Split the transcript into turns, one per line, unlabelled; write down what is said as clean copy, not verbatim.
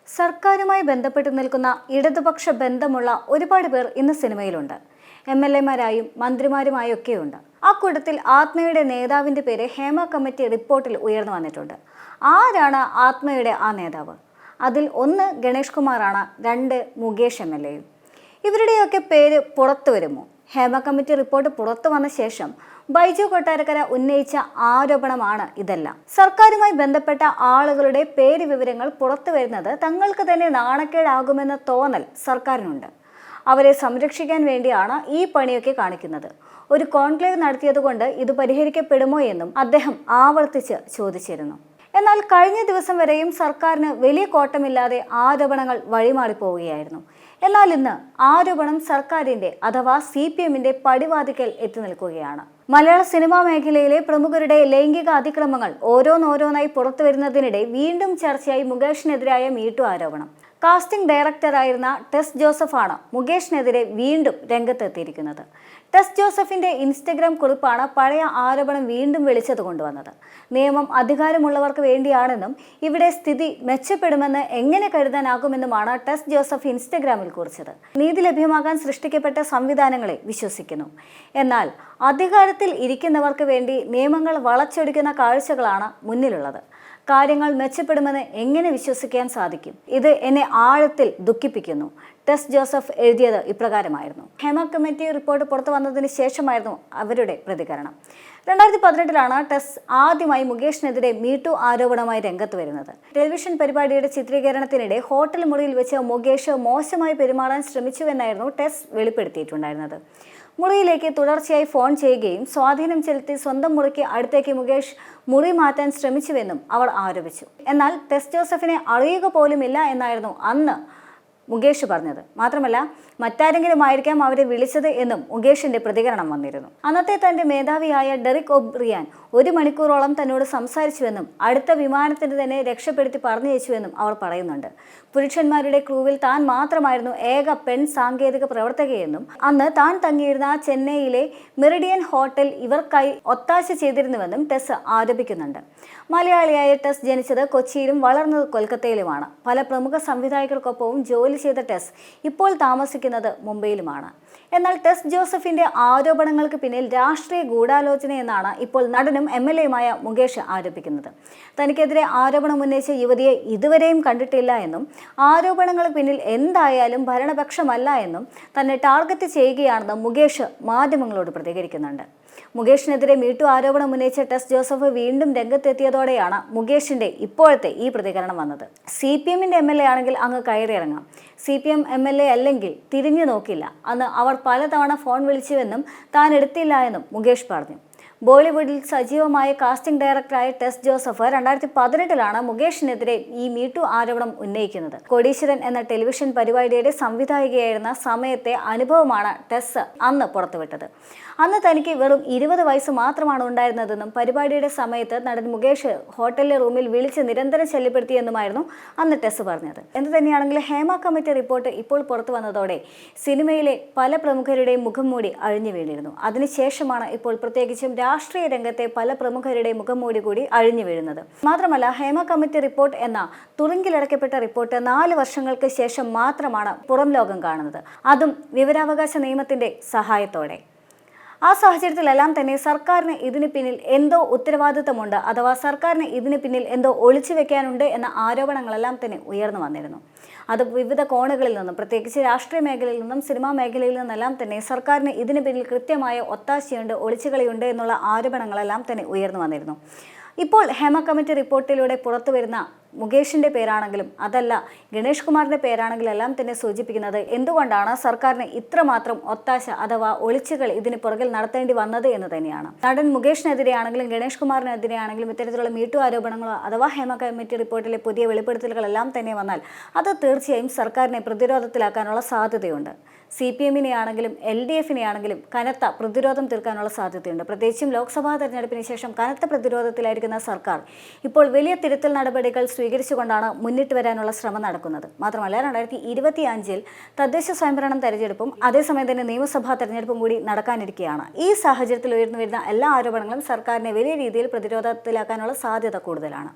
സർക്കാരുമായി ബന്ധപ്പെട്ട് നിൽക്കുന്ന ഇടതുപക്ഷ ബന്ധമുള്ള ഒരുപാട് പേർ ഇന്ന് സിനിമയിലുണ്ട്. MLA മാരായും മന്ത്രിമാരുമായൊക്കെയുണ്ട്. ആ കൂട്ടത്തിൽ ആത്മയുടെ നേതാവിൻ്റെ പേര് ഹേമ കമ്മിറ്റി റിപ്പോർട്ടിൽ ഉയർന്നു വന്നിട്ടുണ്ട്. ആരാണ് ആത്മയുടെ ആ നേതാവ്? അതിൽ ഒന്ന് ഗണേഷ് കുമാറാണ്, രണ്ട് മുകേഷ് MLA-യും. ഇവരുടെയൊക്കെ പേര് പുറത്തു വരുമോ? ഹേമ കമ്മിറ്റി റിപ്പോർട്ട് പുറത്തു വന്ന ശേഷം ബൈജു കൊട്ടാരക്കര ഉന്നയിച്ച ആരോപണമാണ് ഇതെല്ലാം. സർക്കാരുമായി ബന്ധപ്പെട്ട ആളുകളുടെ പേര് വിവരങ്ങൾ പുറത്തു വരുന്നത് തങ്ങൾക്ക് തന്നെ നാണക്കേടാകുമെന്ന തോന്നൽ സർക്കാരിനുണ്ട്. അവരെ സംരക്ഷിക്കാൻ വേണ്ടിയാണ് ഈ പണിയൊക്കെ കാണിക്കുന്നത്. ഒരു കോൺക്ലേവ് നടത്തിയതുകൊണ്ട് ഇത് പരിഹരിക്കപ്പെടുമോ എന്നും അദ്ദേഹം ആവർത്തിച്ച് ചോദിച്ചിരുന്നു. എന്നാൽ കഴിഞ്ഞ ദിവസം വരെയും സർക്കാരിന് വലിയ കോട്ടമില്ലാതെ ആരോപണങ്ങൾ വഴിമാറിപ്പോവുകയായിരുന്നു. എന്നാൽ ഇന്ന് ആരോപണം സർക്കാരിന്റെ അഥവാ CPM-ന്റെ പടിവാതിക്കൽ എത്തി നിൽക്കുകയാണ്. മലയാള സിനിമാ മേഖലയിലെ പ്രമുഖരുടെ ലൈംഗിക അതിക്രമങ്ങൾ ഓരോന്നോരോന്നായി പുറത്തു വരുന്നതിനിടെ വീണ്ടും ചർച്ചയായി മുകേഷിനെതിരായ മീട്ടു ആരോപണം. കാസ്റ്റിംഗ് ഡയറക്ടറായിരുന്ന ടെസ് ജോസഫാണ് മുകേഷിനെതിരെ വീണ്ടും രംഗത്തെത്തിയിരിക്കുന്നത്. ടെസ് ജോസഫിന്റെ ഇൻസ്റ്റഗ്രാം കുറിപ്പാണ് പഴയ ആരോപണം വീണ്ടും വെളിച്ചത് കൊണ്ടുവന്നത്. നിയമം അധികാരമുള്ളവർക്ക് വേണ്ടിയാണെന്നും ഇവിടെ സ്ഥിതി മെച്ചപ്പെടുമെന്ന് എങ്ങനെ കരുതാനാകുമെന്നുമാണ് ടെസ് ജോസഫ് ഇൻസ്റ്റഗ്രാമിൽ കുറിച്ചത്. നീതി ലഭ്യമാകാൻ സൃഷ്ടിക്കപ്പെട്ട സംവിധാനങ്ങളെ വിശ്വസിക്കുന്നു. എന്നാൽ അധികാരത്തിൽ ഇരിക്കുന്നവർക്ക് വേണ്ടി നിയമങ്ങൾ വളച്ചൊടിക്കുന്ന കാഴ്ചകളാണ് മുന്നിലുള്ളത്. കാര്യങ്ങൾ മെച്ചപ്പെടുമെന്ന് എങ്ങനെ വിശ്വസിക്കാൻ സാധിക്കും? ഇത് എന്നെ ആഴത്തിൽ ദുഃഖിപ്പിക്കുന്നു. ടെസ് ജോസഫ് എഴുതിയത് ഇപ്രകാരമായിരുന്നു. ഹേമ കമ്മിറ്റി റിപ്പോർട്ട് പുറത്തു വന്നതിന് ശേഷമായിരുന്നു അവരുടെ പ്രതികരണം. 2018-ലാണ് ടെസ് ആദ്യമായി മുകേഷിനെതിരെ മീട്ടു ആരോപണമായി രംഗത്ത് വരുന്നത്. ടെലിവിഷൻ പരിപാടിയുടെ ചിത്രീകരണത്തിനിടെ ഹോട്ടൽ മുറിയിൽ വെച്ച് മുകേഷ് മോശമായി പെരുമാറാൻ ശ്രമിച്ചുവെന്നായിരുന്നു ടെസ് വെളിപ്പെടുത്തിയിട്ടുണ്ടായിരുന്നത്. മുറിയിലേക്ക് തുടർച്ചയായി ഫോൺ ചെയ്യുകയും സ്വാധീനം ചെലുത്തി സ്വന്തം മുറിക്ക് അടുത്തേക്ക് മുകേഷ് മുറി മാറ്റാൻ ശ്രമിച്ചുവെന്നും അവർ ആരോപിച്ചു. എന്നാൽ ടെസ് ജോസഫിനെ അറിയുക പോലുമില്ല എന്നായിരുന്നു അന്ന് മുകേഷ് പറഞ്ഞത്. മാത്രമല്ല, മറ്റാരെങ്കിലും ആയിരിക്കാം അവരെ വിളിച്ചത് എന്നും മുകേഷിന്റെ പ്രതികരണം വന്നിരുന്നു. അന്നത്തെ തന്റെ മേധാവിയായ ഡെറിക് ഒബ്രിയാൻ 1 മണിക്കൂറോളം തന്നോട് സംസാരിച്ചുവെന്നും അടുത്ത വിമാനത്തിന് തന്നെ രക്ഷപ്പെടുത്തി പറഞ്ഞയച്ചുവെന്നും അവർ പറയുന്നുണ്ട്. പുരുഷന്മാരുടെ ക്രൂവിൽ താൻ മാത്രമായിരുന്നു ഏക പെൺ സാങ്കേതിക പ്രവർത്തകയെന്നും അന്ന് താൻ തങ്ങിയിരുന്ന ചെന്നൈയിലെ മെറിഡിയൻ ഹോട്ടൽ ഇവർക്കായി ഒത്താശ ചെയ്തിരുന്നുവെന്നും ടെസ് ആരോപിക്കുന്നുണ്ട്. മലയാളിയായ ടെസ് ജനിച്ചത് കൊച്ചിയിലും വളർന്നത് കൊൽക്കത്തയിലുമാണ്. പല പ്രമുഖ സംവിധായകർക്കൊപ്പവും ജോലി ചെയ്ത ടെസ് ഇപ്പോൾ താമസിക്കുന്നത് മുംബൈയിലുമാണ്. എന്നാൽ ടെസ് ജോസഫിന്റെ ആരോപണങ്ങൾക്ക് പിന്നിൽ രാഷ്ട്രീയ ഗൂഢാലോചനയെന്നാണ് ഇപ്പോൾ നടനും MLA-യുമായ മുകേഷ് ആരോപിക്കുന്നത്. തനിക്കെതിരെ ആരോപണം ഉന്നയിച്ച യുവതിയെ ഇതുവരെയും കണ്ടിട്ടില്ല എന്നും ആരോപണങ്ങൾക്ക് പിന്നിൽ എന്തായാലും ഭരണപക്ഷമല്ല എന്നും തന്നെ ടാർഗറ്റ് ചെയ്യുകയാണെന്നും മുകേഷ് മാധ്യമങ്ങളോട് പ്രതികരിക്കുന്നുണ്ട്. മുകേഷിനെതിരെ മീട്ടു ആരോപണം ഉന്നയിച്ച ടെസ് ജോസഫ് വീണ്ടും രംഗത്തെത്തിയതോടെയാണ് മുകേഷിന്റെ ഇപ്പോഴത്തെ ഈ പ്രതികരണം വന്നത്. CPM-ന്റെ MLA ആണെങ്കിൽ അങ്ങ് കയറിയിറങ്ങാം. CPM MLA അല്ലെങ്കിൽ തിരിഞ്ഞു നോക്കില്ല. അന്ന് അവർ പലതവണ ഫോൺ വിളിച്ചുവെന്നും താൻ എടുത്തില്ല എന്നും മുകേഷ് പറഞ്ഞു. ബോളിവുഡിൽ സജീവമായ കാസ്റ്റിംഗ് ഡയറക്ടറായ ടെസ് ജോസഫ് 2018-ലാണ് മുകേഷിനെതിരെ ഈ മീട്ടു ആരോപണം ഉന്നയിക്കുന്നത്. കോടീശ്വരൻ എന്ന ടെലിവിഷൻ പരിപാടിയുടെ സംവിധായികയായിരുന്ന സമയത്തെ അനുഭവമാണ് ടെസ് അന്ന് പുറത്തുവിട്ടത്. അന്ന് തനിക്ക് വെറും 20 വയസ്സ് മാത്രമാണ് ഉണ്ടായിരുന്നതെന്നും പരിപാടിയുടെ സമയത്ത് നടൻ മുകേഷ് ഹോട്ടലിലെ റൂമിൽ വിളിച്ച് നിരന്തരം ശല്യപ്പെടുത്തിയെന്നുമായിരുന്നു അന്ന് ടെസ് പറഞ്ഞത്. എന്ത് തന്നെയാണെങ്കിലും ഹേമ കമ്മിറ്റി റിപ്പോർട്ട് ഇപ്പോൾ പുറത്തു വന്നതോടെ സിനിമയിലെ പല പ്രമുഖരുടെയും മുഖം മൂടി അഴിഞ്ഞു വീണിരുന്നു. അതിനുശേഷമാണ് ഇപ്പോൾ പ്രത്യേകിച്ചും രാഷ്ട്രീയ രംഗത്തെ പല പ്രമുഖരുടെ മുഖം മൂടി കൂടി അഴിഞ്ഞു വീഴുന്നത്. മാത്രമല്ല, ഹേമ കമ്മിറ്റി റിപ്പോർട്ട് എന്ന തുറുങ്കിലടക്കപ്പെട്ട റിപ്പോർട്ട് 4 വർഷങ്ങൾക്ക് ശേഷം മാത്രമാണ് പുറം ലോകം കാണുന്നത്. അതും വിവരാവകാശ നിയമത്തിന്റെ സഹായത്തോടെ. ആ സാഹചര്യത്തിലെല്ലാം തന്നെ സർക്കാരിന് ഇതിന് പിന്നിൽ എന്തോ ഉത്തരവാദിത്തമുണ്ട്, അഥവാ സർക്കാരിന് ഇതിന് പിന്നിൽ എന്തോ ഒളിച്ചു വെക്കാനുണ്ട് എന്ന ആരോപണങ്ങളെല്ലാം തന്നെ ഉയർന്നു വന്നിരുന്നു. അത് വിവിധ കോണുകളിൽ നിന്നും, പ്രത്യേകിച്ച് രാഷ്ട്രീയ മേഖലയിൽ നിന്നും സിനിമാ മേഖലയിൽ നിന്നെല്ലാം തന്നെ സർക്കാരിന് ഇതിന് പിന്നിൽ കൃത്യമായ ഒത്താശയുണ്ട്, ഒളിച്ചുകളിയുണ്ട് എന്നുള്ള ആരോപണങ്ങളെല്ലാം തന്നെ ഉയർന്നു വന്നിരുന്നു. ഇപ്പോൾ ഹേമ കമ്മിറ്റി റിപ്പോർട്ടിലൂടെ പുറത്തു വരുന്ന മുകേഷിന്റെ പേരാണെങ്കിലും അതല്ല ഗണേഷ് കുമാറിന്റെ പേരാണെങ്കിലും എല്ലാം തന്നെ സൂചിപ്പിക്കുന്നത് എന്തുകൊണ്ടാണ് സർക്കാരിന് ഇത്രമാത്രം ഒത്താശ അഥവാ ഒളിച്ചുകൾ ഇതിന് പുറകിൽ നടത്തേണ്ടി വന്നത് എന്ന് തന്നെയാണ്. നടൻ മുകേഷിനെതിരെയാണെങ്കിലും ഗണേഷ് കുമാറിനെതിരെയാണെങ്കിലും ഇത്തരത്തിലുള്ള മീട്ടു ആരോപണങ്ങളോ അഥവാ ഹേമ കമ്മിറ്റി റിപ്പോർട്ടിലെ പുതിയ വെളിപ്പെടുത്തലുകളെല്ലാം തന്നെ വന്നാൽ അത് തീർച്ചയായും സർക്കാരിനെ പ്രതിരോധത്തിലാക്കാനുള്ള സാധ്യതയുണ്ട്. CPM-നെ ആണെങ്കിലും LDF-നെ ആണെങ്കിലും കനത്ത പ്രതിരോധം തീർക്കാനുള്ള സാധ്യതയുണ്ട്. പ്രത്യേകിച്ചും ലോക്സഭാ തെരഞ്ഞെടുപ്പിന് ശേഷം കനത്ത പ്രതിരോധത്തിലായിരിക്കുന്ന സർക്കാർ ഇപ്പോൾ വലിയ തിരുത്തൽ നടപടികൾ സ്വീകരിച്ചുകൊണ്ടാണ് മുന്നിട്ട് വരാനുള്ള ശ്രമം നടക്കുന്നത്. മാത്രമല്ല, 2025-ൽ തദ്ദേശ സ്വയംഭരണം തെരഞ്ഞെടുപ്പും അതേസമയം തന്നെ നിയമസഭാ തെരഞ്ഞെടുപ്പും കൂടി നടക്കാനിരിക്കുകയാണ്. ഈ സാഹചര്യത്തിൽ ഉയർന്നു വരുന്ന എല്ലാ ആരോപണങ്ങളും സർക്കാരിനെ വലിയ രീതിയിൽ പ്രതിരോധത്തിലാക്കാനുള്ള സാധ്യത കൂടുതലാണ്.